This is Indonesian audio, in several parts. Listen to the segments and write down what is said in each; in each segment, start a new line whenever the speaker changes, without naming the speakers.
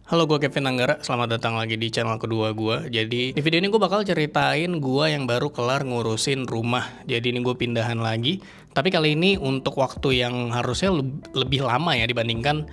Halo, gue Kevin Anggara. Selamat datang lagi di channel kedua gue. Jadi di video ini gue bakal ceritain gue yang baru kelar ngurusin rumah. Jadi ini gue pindahan lagi. Tapi kali ini untuk waktu yang harusnya lebih lama ya dibandingkan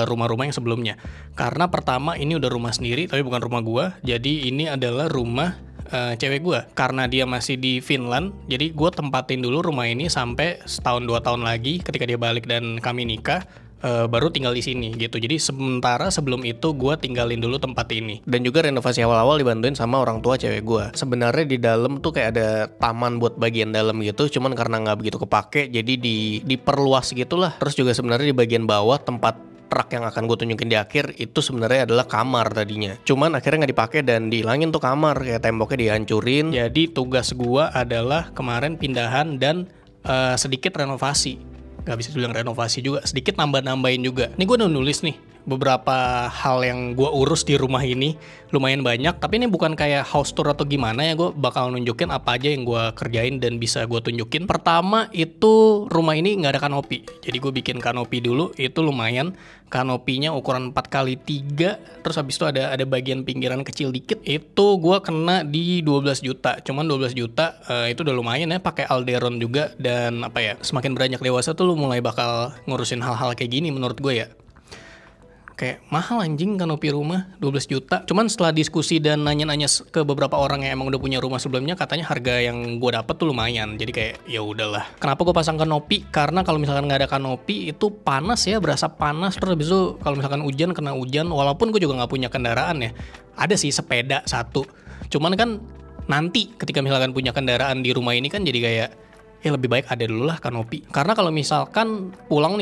rumah-rumah yang sebelumnya. Karena pertama ini udah rumah sendiri tapi bukan rumah gue. Jadi ini adalah rumah cewek gue. Karena dia masih di Finland, jadi gue tempatin dulu rumah ini sampai setahun 2 tahun lagi ketika dia balik dan kami nikah. Baru tinggal di sini gitu. Jadi sementara sebelum itu gue tinggalin dulu tempat ini. Dan juga renovasi awal-awal dibantuin sama orang tua cewek gue. Sebenarnya di dalam tuh kayak ada taman buat bagian dalam gitu. Cuman karena nggak begitu kepake, jadi diperluas gitulah. Terus juga sebenarnya di bagian bawah tempat rak yang akan gue tunjukin di akhir itu sebenarnya adalah kamar tadinya. Cuman akhirnya nggak dipakai dan dihilangin tuh kamar, kayak temboknya dihancurin. Jadi tugas gue adalah kemarin pindahan dan sedikit renovasi. Gak bisa dibilang renovasi juga, sedikit nambah-nambahin juga. Ini gue udah nulis nih beberapa hal yang gue urus di rumah ini, lumayan banyak. Tapi ini bukan kayak house tour atau gimana ya, gue bakal nunjukin apa aja yang gue kerjain dan bisa gue tunjukin. Pertama itu rumah ini nggak ada kanopi, jadi gue bikin kanopi dulu. Itu lumayan, kanopinya ukuran 4x3. Terus habis itu ada bagian pinggiran kecil dikit. Itu gue kena di 12 juta. Cuman 12 juta itu udah lumayan ya, pakai Alderon juga. Dan apa ya, semakin beranjak dewasa tuh lu mulai bakal ngurusin hal-hal kayak gini menurut gue ya. Kayak mahal anjing kanopi rumah 12 juta. Cuman setelah diskusi dan nanya-nanya ke beberapa orang yang emang udah punya rumah sebelumnya, katanya harga yang gue dapet tuh lumayan. Jadi kayak ya udahlah. Kenapa gue pasang kanopi? Karena kalau misalkan nggak ada kanopi itu panas ya, berasa panas. Terus habis itu kalau misalkan hujan kena hujan. Walaupun gue juga nggak punya kendaraan ya. Ada sih sepeda satu. Cuman kan nanti ketika misalkan punya kendaraan di rumah ini kan jadi kayak ya lebih baik ada dulu lah kanopi. Karena kalau misalkan pulang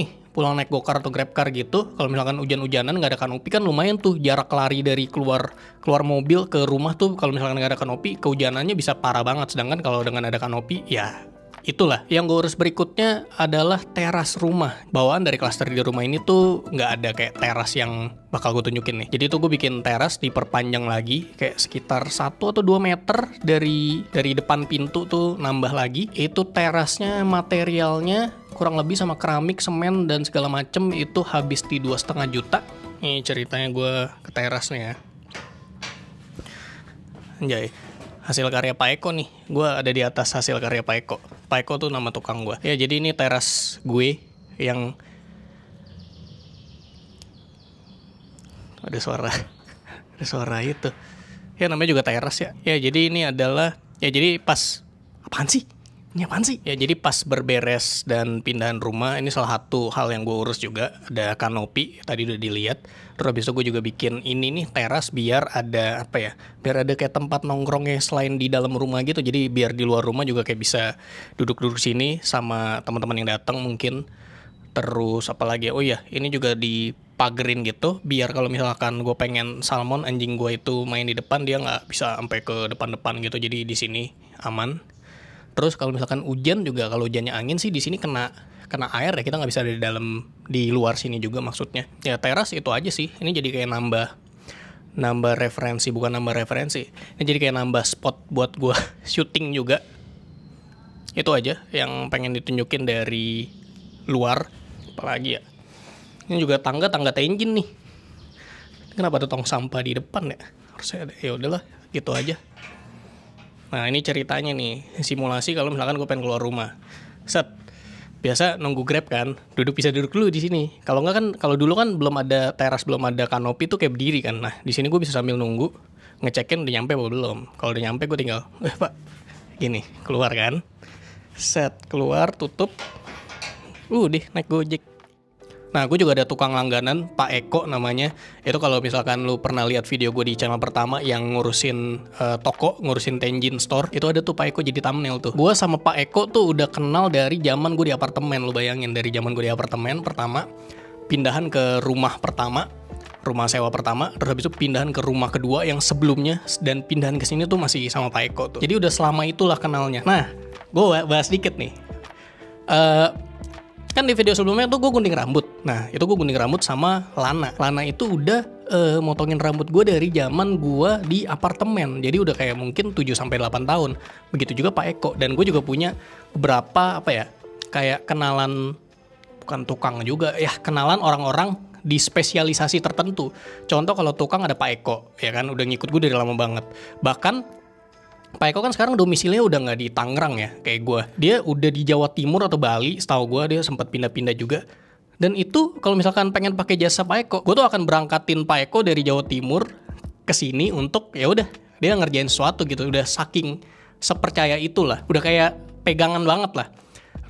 naik gokar atau grabcar gitu, kalau misalkan hujan-hujanan nggak ada kanopi kan lumayan tuh jarak lari dari keluar mobil ke rumah tuh. Kalau misalkan nggak ada kanopi, kehujanannya bisa parah banget. Sedangkan kalau dengan ada kanopi, ya itulah. Yang gue urus berikutnya adalah teras rumah. Bawaan dari klaster di rumah ini tuh nggak ada kayak teras yang bakal gue tunjukin nih. Jadi tuh gue bikin teras diperpanjang lagi kayak sekitar 1 atau 2 meter dari depan pintu tuh nambah lagi. Itu terasnya materialnya kurang lebih sama keramik, semen dan segala macem itu habis di 2,5 juta. Ini ceritanya gue ke terasnya ya. Anjay, hasil karya Pak Eko nih. Gue ada di atas hasil karya Pak Eko. Pak Eko tuh nama tukang gue. Ya jadi ini teras gue yang ada suara itu. Ya namanya juga teras ya. Ya jadi ini adalah jadi pas apaan sih? Ini apaan sih? Ya jadi pas berberes dan pindahan rumah, ini salah satu hal yang gue urus juga. Ada kanopi, tadi udah dilihat. Terus habis itu gue juga bikin ini nih teras biar ada apa ya? Biar ada kayak tempat nongkrongnya selain di dalam rumah gitu. Jadi biar di luar rumah juga kayak bisa duduk-duduk sini sama teman-teman yang datang mungkin. Terus apalagi, oh ya ini juga dipagerin gitu. Biar kalau misalkan gue pengen salmon, anjing gue itu main di depan, dia nggak bisa sampai ke depan-depan gitu. Jadi di sini aman. Terus kalau misalkan hujan juga, kalau hujannya angin sih di sini kena air ya, kita nggak bisa ada di luar sini juga maksudnya. Ya teras itu aja sih. Ini jadi kayak nambah referensi, bukan nambah referensi. Ini jadi kayak nambah spot buat gua syuting juga. Itu aja yang pengen ditunjukin dari luar. Apalagi ya. Ini juga tangga tenjin nih. Kenapa ada tong sampah di depan ya? Harusnya ada. Ya udahlah, gitu aja. Nah ini ceritanya nih, simulasi kalau misalkan gue pengen keluar rumah. Set, biasa nunggu Grab kan, bisa duduk dulu di sini. Kalau nggak kan, kalau dulu kan belum ada teras, belum ada kanopi tuh kayak berdiri kan. Nah di sini gue bisa sambil nunggu, ngecekin udah nyampe apa belum. Kalau udah nyampe gue tinggal, Pak, gini, keluar kan. Set, keluar, tutup, deh naik Gojek. Nah, gue juga ada tukang langganan, Pak Eko namanya. Itu kalau misalkan lu pernah lihat video gue di channel pertama yang ngurusin toko, ngurusin Tenjin Store, itu ada tuh Pak Eko jadi thumbnail tuh. Gue sama Pak Eko tuh udah kenal dari zaman gue di apartemen, lu bayangin. Dari zaman gue di apartemen pertama, pindahan ke rumah pertama, rumah sewa pertama, terus habis itu pindahan ke rumah kedua yang sebelumnya, dan pindahan ke sini tuh masih sama Pak Eko tuh. Jadi udah selama itulah kenalnya. Nah, gue bahas dikit nih. Kan di video sebelumnya tuh gue gunting rambut. Nah itu gue gunting rambut sama Lana. Lana itu udah motongin rambut gue dari zaman gue di apartemen. Jadi udah kayak mungkin 7-8 tahun. Begitu juga Pak Eko. Dan gue juga punya beberapa apa ya, kayak kenalan, bukan tukang juga ya, kenalan orang-orang di spesialisasi tertentu. Contoh kalau tukang ada Pak Eko, ya kan, udah ngikut gue dari lama banget. Bahkan Pak Eko kan sekarang domisilinya udah nggak di Tangerang ya, kayak gue. Dia udah di Jawa Timur atau Bali, setahu gue dia sempat pindah-pindah juga. Dan itu kalau misalkan pengen pakai jasa Pak Eko, gue tuh akan berangkatin Pak Eko dari Jawa Timur ke sini untuk ya udah dia ngerjain sesuatu gitu. Udah saking sepercaya itulah, udah kayak pegangan banget lah.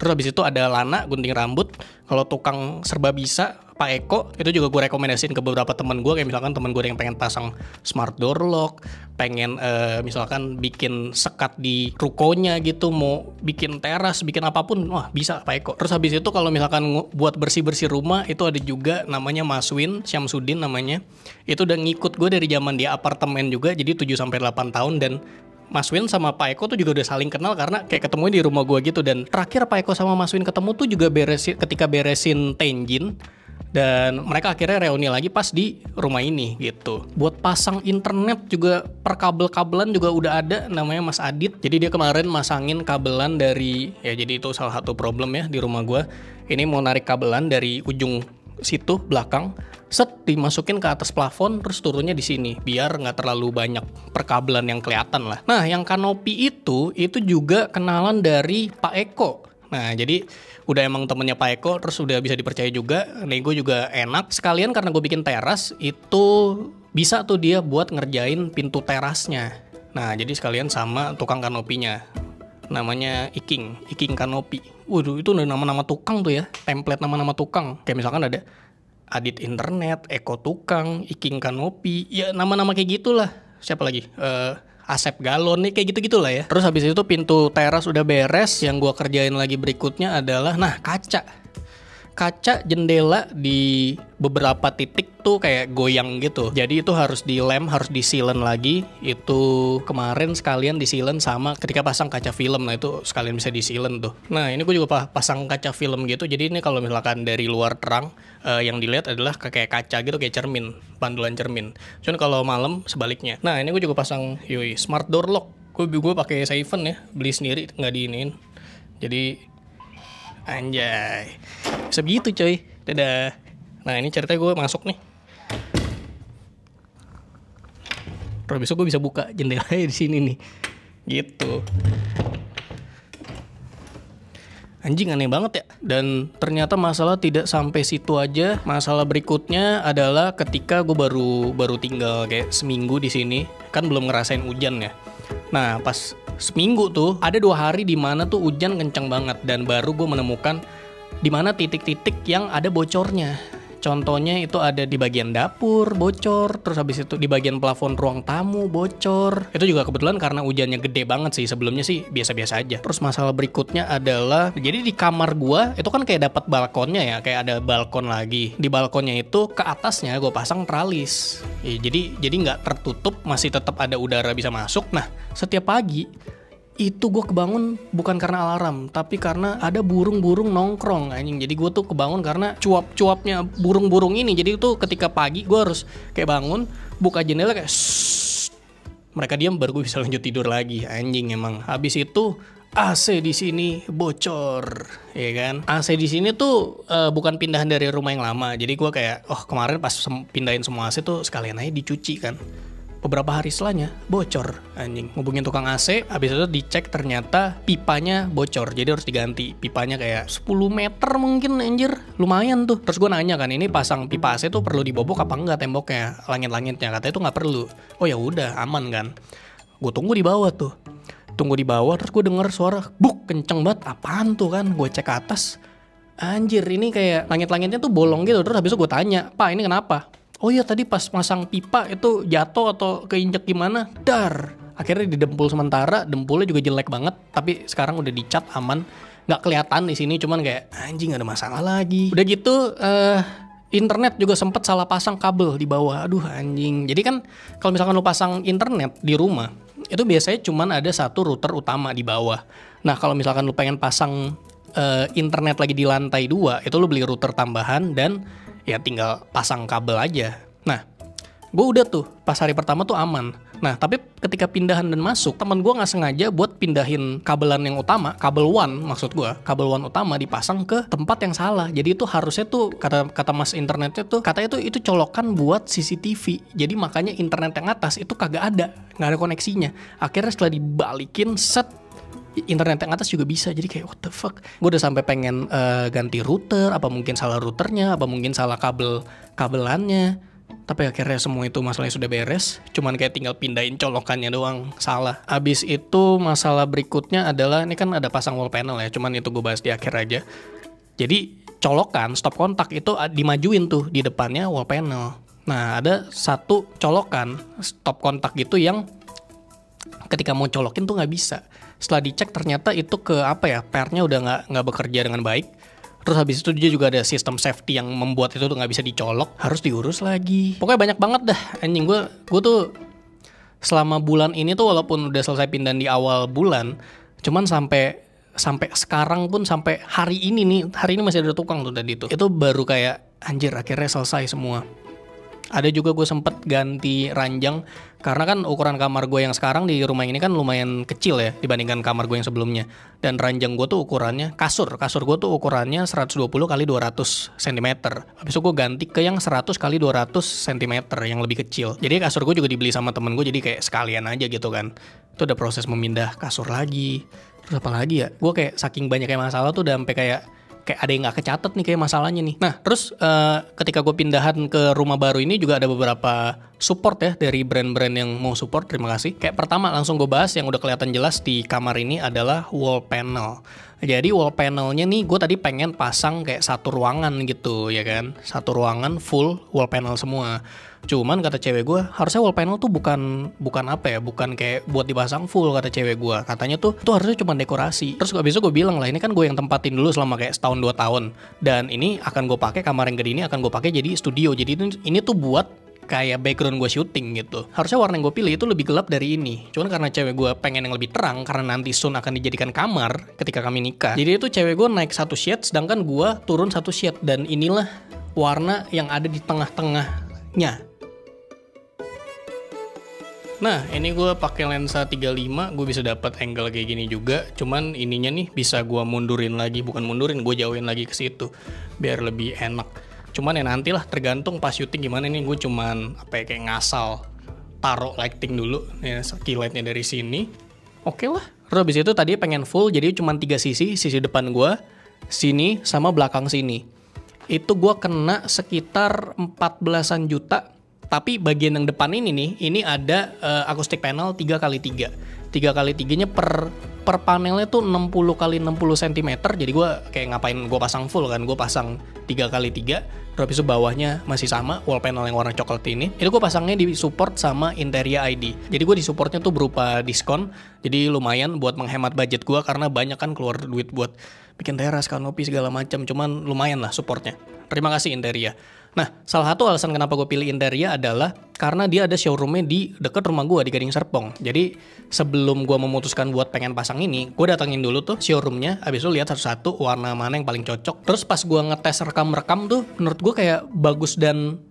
Terus habis itu ada Lana gunting rambut. Kalau tukang serba bisa Pak Eko, itu juga gue rekomendasiin ke beberapa teman gue, kayak misalkan teman gue yang pengen pasang smart door lock, pengen misalkan bikin sekat di rukonya gitu, mau bikin teras, bikin apapun, wah bisa Pak Eko. Terus habis itu kalau misalkan buat bersih-bersih rumah, itu ada juga namanya Mas Win, Syamsuddin namanya. Itu udah ngikut gue dari zaman dia apartemen juga, jadi 7-8 tahun. Dan Mas Win sama Pak Eko tuh juga udah saling kenal karena kayak ketemu di rumah gue gitu. Dan terakhir Pak Eko sama Mas Win ketemu tuh juga ketika beresin Tenjin. Dan mereka akhirnya reuni lagi pas di rumah ini gitu. Buat pasang internet juga, per kabel-kabelan juga udah ada, namanya Mas Adit. Jadi dia kemarin masangin kabelan dari, ya jadi itu salah satu problem ya di rumah gue. Ini mau narik kabelan dari ujung situ belakang, set dimasukin ke atas plafon, terus turunnya di sini biar nggak terlalu banyak perkabelan yang kelihatan lah. Nah yang kanopi itu juga kenalan dari Pak Eko. Nah jadi udah emang temennya Pak Eko, terus udah bisa dipercaya juga, nego juga enak. Sekalian karena gue bikin teras, itu bisa tuh dia buat ngerjain pintu terasnya. Nah jadi sekalian sama tukang kanopinya, namanya Iking Kanopi. Waduh itu udah nama-nama tukang tuh ya, template nama-nama tukang. Kayak misalkan ada Adit Internet, Eko Tukang, Iking Kanopi, ya nama-nama kayak gitulah. Siapa lagi? Asep Galon nih, kayak gitu-gitu lah ya. Terus habis itu pintu teras udah beres. Yang gua kerjain lagi berikutnya adalah, nah kaca jendela di beberapa titik tuh kayak goyang gitu. Jadi itu harus dilem, harus disilen lagi. Itu kemarin sekalian disilen sama ketika pasang kaca film. Nah itu sekalian bisa disilen tuh. Nah ini gue juga pasang kaca film gitu. Jadi ini kalau misalkan dari luar terang, yang dilihat adalah kayak kaca gitu, kayak cermin, pandulan cermin. Cuman kalau malam sebaliknya. Nah ini gue juga pasang smart door lock. Gue pakai Seven ya, beli sendiri, nggak diinin. Jadi anjay, segitu coy. Dadah. Nah ini ceritanya gue masuk nih. Terus besok gue bisa buka jendelanya di sini nih. Gitu. Anjing aneh banget ya. Dan ternyata masalah tidak sampai situ aja. Masalah berikutnya adalah ketika gue baru tinggal kayak seminggu di sini, kan belum ngerasain hujan ya. Nah pas seminggu tuh ada 2 hari di mana tuh hujan kencang banget, dan baru gue menemukan di mana titik-titik yang ada bocornya. Contohnya itu ada di bagian dapur bocor, terus habis itu di bagian plafon ruang tamu bocor. Itu juga kebetulan karena hujannya gede banget sih, sebelumnya sih biasa-biasa aja. Terus masalah berikutnya adalah, jadi di kamar gua itu kan kayak dapat balkonnya ya, kayak ada balkon lagi. Di balkonnya itu ke atasnya gua pasang tralis. Ya, jadi nggak tertutup, masih tetap ada udara bisa masuk. Nah, setiap pagi itu gue kebangun bukan karena alarm, tapi karena ada burung-burung nongkrong anjing. Jadi gue tuh kebangun karena cuap-cuapnya burung-burung ini. Jadi itu ketika pagi gue harus kayak bangun, buka jendela kayak shhh, mereka diam baru gue bisa lanjut tidur lagi. Anjing emang. Habis itu AC di sini bocor, ya kan? AC di sini tuh bukan pindahan dari rumah yang lama. Jadi gue kayak, kemarin pas pindahin semua AC tuh sekalian aja dicuci kan. Beberapa hari setelahnya bocor anjing. Ngubungin tukang AC, habis itu dicek ternyata pipanya bocor. Jadi harus diganti. Pipanya kayak 10 meter mungkin anjir. Lumayan tuh. Terus gue nanya kan, ini pasang pipa AC tuh perlu dibobok apa enggak temboknya, langit-langitnya. Katanya tuh nggak perlu. Oh ya udah, aman kan. Gue tunggu di bawah tuh. Tunggu di bawah, terus gue denger suara buk kenceng banget. Apaan tuh kan? Gue cek ke atas. Anjir, ini kayak langit-langitnya tuh bolong gitu. Terus habis itu gue tanya, "Pak, ini kenapa?" "Oh iya tadi pas masang pipa itu jatuh atau keinjek gimana?" Dar. Akhirnya didempul sementara, dempulnya juga jelek banget, tapi sekarang udah dicat aman. Nggak kelihatan di sini, cuman kayak anjing ada masalah lagi. Udah gitu internet juga sempet salah pasang kabel di bawah. Aduh anjing. Jadi kan kalau misalkan lu pasang internet di rumah, itu biasanya cuman ada satu router utama di bawah. Nah, kalau misalkan lu pengen pasang internet lagi di lantai 2, itu lu beli router tambahan dan ya tinggal pasang kabel aja. Nah, gue udah tuh pas hari pertama tuh aman. Nah, tapi ketika pindahan dan masuk, teman gue nggak sengaja buat pindahin kabelan yang utama, kabel WAN maksud gue, kabel WAN utama dipasang ke tempat yang salah. Jadi itu harusnya tuh kata mas internetnya tuh, katanya tuh itu colokan buat CCTV. Jadi makanya internet yang atas itu kagak ada, nggak ada koneksinya. Akhirnya setelah dibalikin set, internet yang atas juga bisa. Jadi kayak what the fuck, gue udah sampai pengen ganti router, apa mungkin salah routernya, apa mungkin salah kabelannya. Tapi akhirnya semua itu masalahnya sudah beres, cuman kayak tinggal pindahin colokannya doang salah. Abis itu masalah berikutnya adalah, ini kan ada pasang wall panel ya, cuman itu gue bahas di akhir aja. Jadi colokan stop kontak itu dimajuin tuh di depannya wall panel. Nah, ada satu colokan stop kontak gitu yang ketika mau colokin tuh nggak bisa. Setelah dicek ternyata itu ke apa ya, pairnya udah nggak bekerja dengan baik. Terus habis itu dia juga ada sistem safety yang membuat itu tuh nggak bisa dicolok, harus diurus lagi. Pokoknya banyak banget dah anjing. Gue tuh selama bulan ini tuh walaupun udah selesai pindahan di awal bulan, cuman sampai sekarang pun, sampai hari ini masih ada tukang tuh tadi tuh. Itu baru kayak anjir akhirnya selesai semua. Ada juga gue sempet ganti ranjang, karena kan ukuran kamar gue yang sekarang di rumah ini kan lumayan kecil ya dibandingkan kamar gue yang sebelumnya. Dan ranjang gue tuh ukurannya, kasur gue tuh ukurannya 120 x 200 cm. Habis itu gue ganti ke yang 100 x 200 cm yang lebih kecil. Jadi kasur gue juga dibeli sama temen gue, jadi kayak sekalian aja gitu kan. Itu ada proses memindah kasur lagi. Terus apa lagi ya, gue kayak saking banyaknya masalah tuh udah sampai kayak ada yang gak kecatet nih kayak masalahnya nih. Nah, terus ketika gue pindahan ke rumah baru ini juga ada beberapa support ya dari brand-brand yang mau support, terima kasih. Kayak pertama langsung gue bahas yang udah kelihatan jelas di kamar ini adalah wall panel. Jadi wall panelnya nih gue tadi pengen pasang kayak satu ruangan gitu ya kan. Satu ruangan full wall panel semua. Cuman kata cewek gue, harusnya wall panel tuh bukan apa ya, bukan kayak buat dipasang full kata cewek gue. Katanya tuh harusnya cuma dekorasi. Terus abis itu gue bilang lah, ini kan gue yang tempatin dulu selama kayak setahun 2 tahun. Dan ini akan gue pakai, kamar yang gede ini akan gue pakai jadi studio. Jadi ini tuh buat kayak background gue syuting gitu. Harusnya warna yang gue pilih itu lebih gelap dari ini. Cuman karena cewek gue pengen yang lebih terang, karena nanti soon akan dijadikan kamar ketika kami nikah. Jadi itu cewek gue naik 1 shade, sedangkan gue turun 1 shade. Dan inilah warna yang ada di tengah-tengahnya. Nah, ini gue pakai lensa 35, gue bisa dapat angle kayak gini juga. Cuman ininya nih bisa gue mundurin lagi, bukan mundurin, gue jauhin lagi ke situ biar lebih enak. Cuman ya nantilah tergantung pas syuting gimana nih. Gue cuman kayak ngasal taruh lighting dulu ya, key lightnya dari sini. Oke lah. Terus habis itu tadi pengen full, jadi cuman 3 sisi depan gue, sini sama belakang sini. Itu gue kena sekitar 14-an juta. Tapi bagian yang depan ini nih, ini ada acoustic panel 3x3. 3x3-nya per panelnya tuh 60 x 60 cm. Jadi gue kayak ngapain gue pasang full kan, gue pasang 3x3. Terus itu bawahnya masih sama wall panel yang warna coklat ini. Itu gue pasangnya di support sama Interia ID. Jadi gue di supportnya tuh berupa diskon. Jadi lumayan buat menghemat budget gue, karena banyak kan keluar duit buat bikin teras, kanopi segala macam. Cuman lumayan lah supportnya. Terima kasih Interia. Nah, salah satu alasan kenapa gue pilih Interia adalah karena dia ada showroomnya di dekat rumah gue di Gading Serpong. Jadi sebelum gue memutuskan buat pengen pasang ini, gue datengin dulu tuh showroomnya, habis itu lihat satu-satu warna mana yang paling cocok. Terus pas gue ngetes rekam tuh, menurut gue kayak bagus dan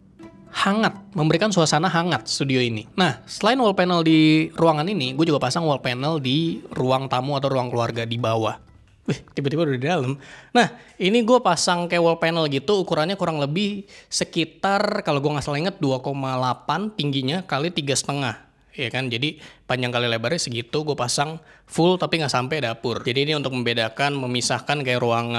hangat, memberikan suasana hangat studio ini. Nah, selain wall panel di ruangan ini, gue juga pasang wall panel di ruang tamu atau ruang keluarga di bawah. Wih, tiba-tiba udah di dalam. Nah, ini gue pasang kayak wall panel gitu, ukurannya kurang lebih sekitar, kalau gue nggak salah inget, 2,8 tingginya kali 3,5. Ya kan, jadi panjang kali lebarnya segitu, gue pasang full tapi nggak sampai dapur. Jadi ini untuk membedakan, memisahkan kayak ruang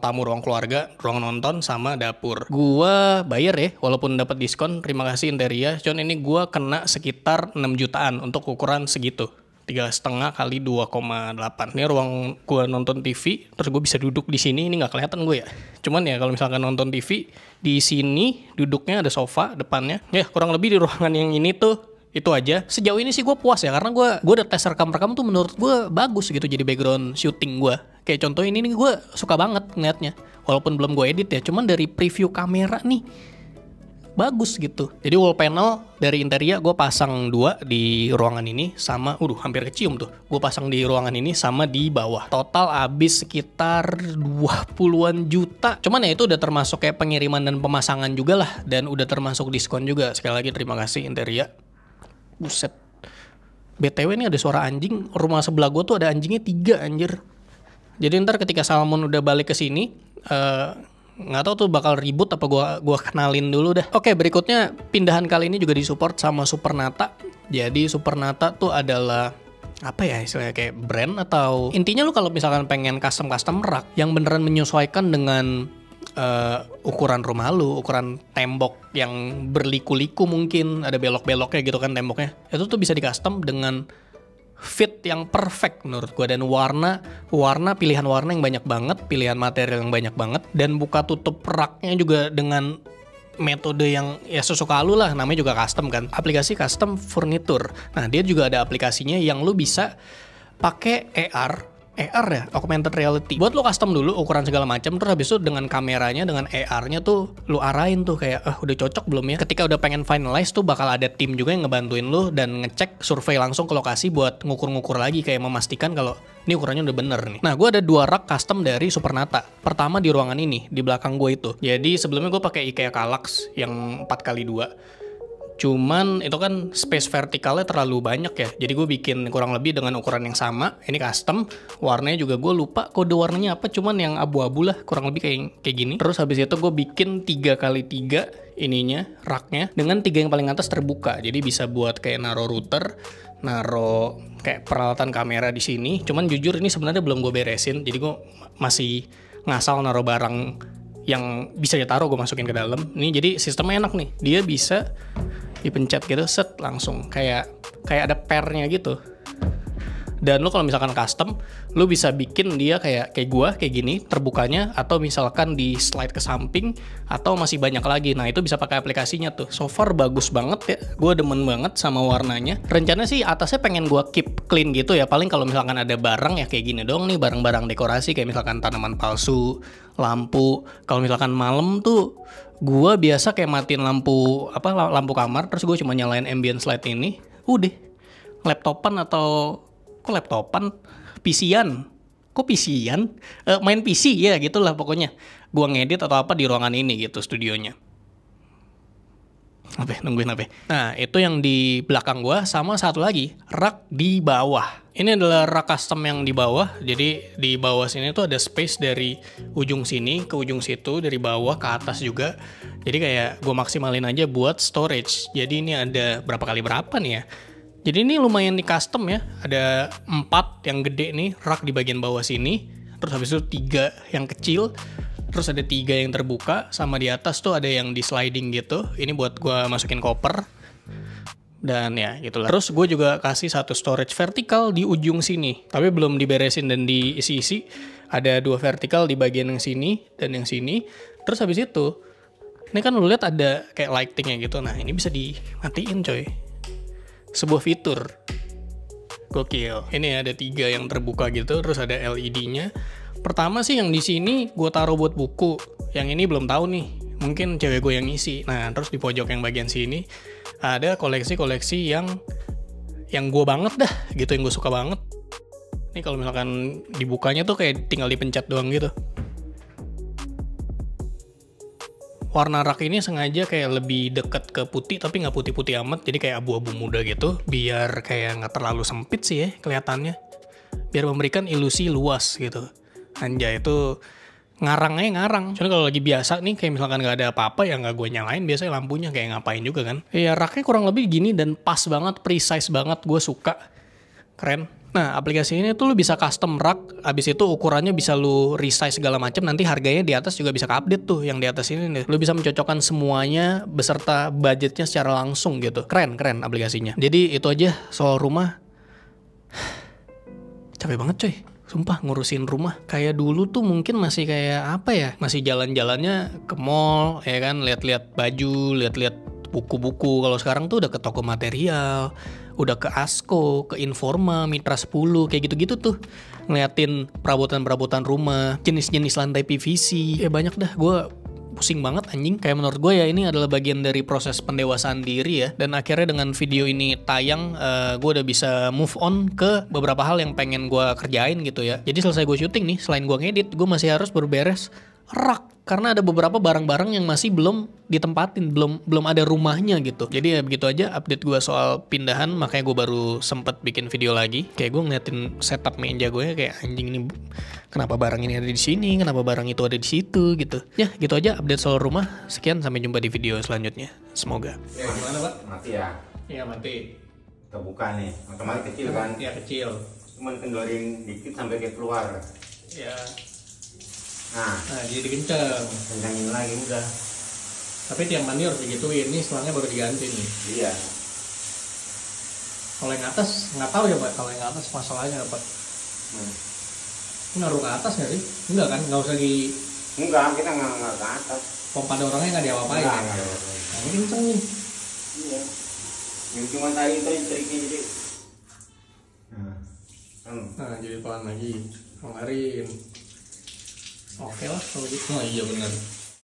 tamu, ruang keluarga, ruang nonton, sama dapur. Gue bayar ya, walaupun dapat diskon, terima kasih Interia. Cuman ini gue kena sekitar 6 jutaan untuk ukuran segitu. 3,5 kali 2,8. Ini ruang gue nonton TV, terus gue bisa duduk di sini. Ini nggak kelihatan gue ya. Cuman ya kalau misalkan nonton TV di sini duduknya ada sofa depannya. Ya kurang lebih di ruangan yang ini tuh itu aja. Sejauh ini sih gue puas ya, karena gue udah tes rekam tuh menurut gue bagus gitu jadi background syuting gue. Kayak contoh ini nih gue suka banget ngeliatnya. Walaupun belum gue edit ya, cuman dari preview kamera nih bagus gitu. Jadi wall panel dari Interia gue pasang 2 di ruangan ini, sama hampir kecium tuh. Gue pasang di ruangan ini sama di bawah. Total habis sekitar 20-an juta. Cuman ya itu udah termasuk kayak pengiriman dan pemasangan juga lah, dan udah termasuk diskon juga. Sekali lagi terima kasih Interia. Buset, BTW ini ada suara anjing, rumah sebelah gue tuh ada anjingnya 3 anjir. Jadi ntar ketika Salmon udah balik ke sini, nggak tahu tuh bakal ribut apa gua kenalin dulu dah. Oke, berikutnya pindahan kali ini juga disupport sama Supernata. Jadi Supernata tuh adalah apa ya istilahnya, kayak brand atau intinya lu kalau misalkan pengen custom rak yang beneran menyesuaikan dengan ukuran rumah lu, ukuran tembok yang berliku-liku, mungkin ada belok-beloknya gitu kan temboknya, itu tuh bisa di custom dengan fit yang perfect menurut gue, dan pilihan warna yang banyak banget, pilihan material yang banyak banget, dan buka tutup raknya juga dengan metode yang ya sesuka lu lah, namanya juga custom kan, aplikasi custom furniture. Nah dia juga ada aplikasinya yang lu bisa pakai AR ya, augmented reality. Buat lo custom dulu ukuran segala macam, terus habis itu dengan kameranya, dengan AR-nya tuh lo arahin tuh kayak udah cocok belum ya. Ketika udah pengen finalize tuh bakal ada tim juga yang ngebantuin lo dan ngecek survei langsung ke lokasi buat ngukur-ngukur lagi, kayak memastikan kalau ini ukurannya udah bener nih. Nah, gue ada 2 rak custom dari Supernata. Pertama di ruangan ini, di belakang gue itu. Jadi sebelumnya gue pakai IKEA Kallax yang 4x2. Cuman itu kan space vertikalnya terlalu banyak ya. Jadi gue bikin kurang lebih dengan ukuran yang sama. Ini custom. Warnanya juga gue lupa kode warnanya apa. Cuman yang abu-abu lah. Kurang lebih kayak gini. Terus habis itu gue bikin 3x3 ininya, raknya. Dengan 3 yang paling atas terbuka. Jadi bisa buat kayak naro router. Naro kayak peralatan kamera di sini. Cuman jujur ini sebenarnya belum gue beresin. Jadi gue masih ngasal naro barang yang bisa ditaruh gue masukin ke dalam. Ini jadi sistemnya enak nih. Dia bisa dipencet gitu, set langsung kayak ada pairnya gitu. Dan lo kalau misalkan custom, lo bisa bikin dia kayak gua kayak gini terbukanya, atau misalkan di slide ke samping, atau masih banyak lagi. Nah itu bisa pakai aplikasinya tuh. So far bagus banget ya, gue demen banget sama warnanya. Rencana sih atasnya pengen gua keep clean gitu ya. Paling kalau misalkan ada barang ya kayak gini dong nih, barang-barang dekorasi kayak misalkan tanaman palsu, lampu. Kalau misalkan malam tuh gua biasa kayak matiin lampu kamar, terus gue cuma nyalain ambient light ini, udah laptopan atau kok laptopan, PC-an, main PC ya gitulah pokoknya. Gua ngedit atau apa di ruangan ini gitu studionya. Nungguin apa? Nah itu yang di belakang gua, sama satu lagi rak di bawah. Ini adalah rak custom yang di bawah. Jadi di bawah sini tuh ada space dari ujung sini ke ujung situ, dari bawah ke atas juga. Jadi kayak gua maksimalin aja buat storage. Jadi ini ada berapa kali berapa nih ya. Jadi ini lumayan di custom ya, ada 4 yang gede nih, rak di bagian bawah sini, terus habis itu 3 yang kecil, terus ada 3 yang terbuka, sama di atas tuh ada yang di sliding gitu, ini buat gue masukin koper, dan ya gitulah. Terus gue juga kasih 1 storage vertikal di ujung sini, tapi belum diberesin dan diisi-isi, ada 2 vertikal di bagian yang sini dan yang sini, terus habis itu, ini kan lu lihat ada kayak lightingnya gitu, nah ini bisa dimatiin coy. Sebuah fitur gokil. Ini ada 3 yang terbuka gitu, terus ada LED-nya. Pertama sih yang di sini gue taruh buat buku, yang ini belum tahu nih, mungkin cewek gue yang ngisi. Nah terus di pojok yang bagian sini ada koleksi-koleksi yang gue banget dah gitu, yang gue suka banget. Ini kalau misalkan dibukanya tuh kayak tinggal dipencet doang gitu. Warna rak ini sengaja kayak lebih deket ke putih, tapi nggak putih-putih amat, jadi kayak abu-abu muda gitu, biar kayak nggak terlalu sempit sih ya kelihatannya, biar memberikan ilusi luas gitu. Anjay, itu ngarang. Soalnya kalau lagi biasa nih, kayak misalkan nggak ada apa-apa ya nggak gue nyalain, biasanya lampunya kayak ngapain juga kan. Ya raknya kurang lebih gini dan pas banget, precise banget, gue suka, keren. Nah, aplikasi ini tuh lu bisa custom rak, abis itu ukurannya bisa lu resize segala macam, nanti harganya di atas juga bisa ke-update tuh yang di atas ini nih. Lu bisa mencocokkan semuanya beserta budgetnya secara langsung gitu. Keren aplikasinya. Jadi itu aja soal rumah. Capek banget coy. Sumpah ngurusin rumah. Kayak dulu tuh mungkin masih kayak apa ya? Masih jalan-jalannya ke mall, ya kan, lihat-lihat baju, lihat-lihat buku-buku. Kalau sekarang tuh udah ke toko material, udah ke Asko, ke Informa, Mitra 10, kayak gitu-gitu tuh. Ngeliatin perabotan-perabotan rumah, jenis-jenis lantai PVC. Banyak dah, gue pusing banget anjing. Kayak menurut gue ya ini adalah bagian dari proses pendewasaan diri ya. Dan akhirnya dengan video ini tayang, gue udah bisa move on ke beberapa hal yang pengen gue kerjain gitu ya. Jadi selesai gue syuting nih, selain gue ngedit, gue masih harus berberes rak karena ada beberapa barang-barang yang masih belum ditempatin, belum ada rumahnya gitu. Jadi ya begitu aja update gue soal pindahan, makanya gue baru sempet bikin video lagi. Kayak gue ngeliatin setup meja gue ya, kayak anjing ini kenapa barang ini ada di sini, kenapa barang itu ada di situ gitu. Ya gitu aja update soal rumah. Sekian, sampai jumpa di video selanjutnya. Semoga.
Ya gimana Pak? Mati ya?
Iya mati.
Kebuka nih, otomatis kecil kan?
Iya kecil.
Cuman kendorin dikit sampai kayak keluar.
Ya.
Nah
Jadi kenceng.
kencangin lagi udah.
Tapi tiap mandi harus digituin. Ini selangnya baru diganti nih.
Iya.
Kalau yang atas nggak tahu ya Pak. Kalau yang atas masalahnya apa? Ngaruh ke atas nggak sih? Enggak kan? Nggak usah di
Enggak, kita nggak ke atas.
pompa dorongnya nggak diapa-apain.
Enggak,
Ya?
enggak.
Nah, ini kenceng nih.
Iya. Yang cuma tadi itu triknya jadi.
Nah jadi pelan lagi. Kemarin. Oke lah kalau gitu. Oh iya benar.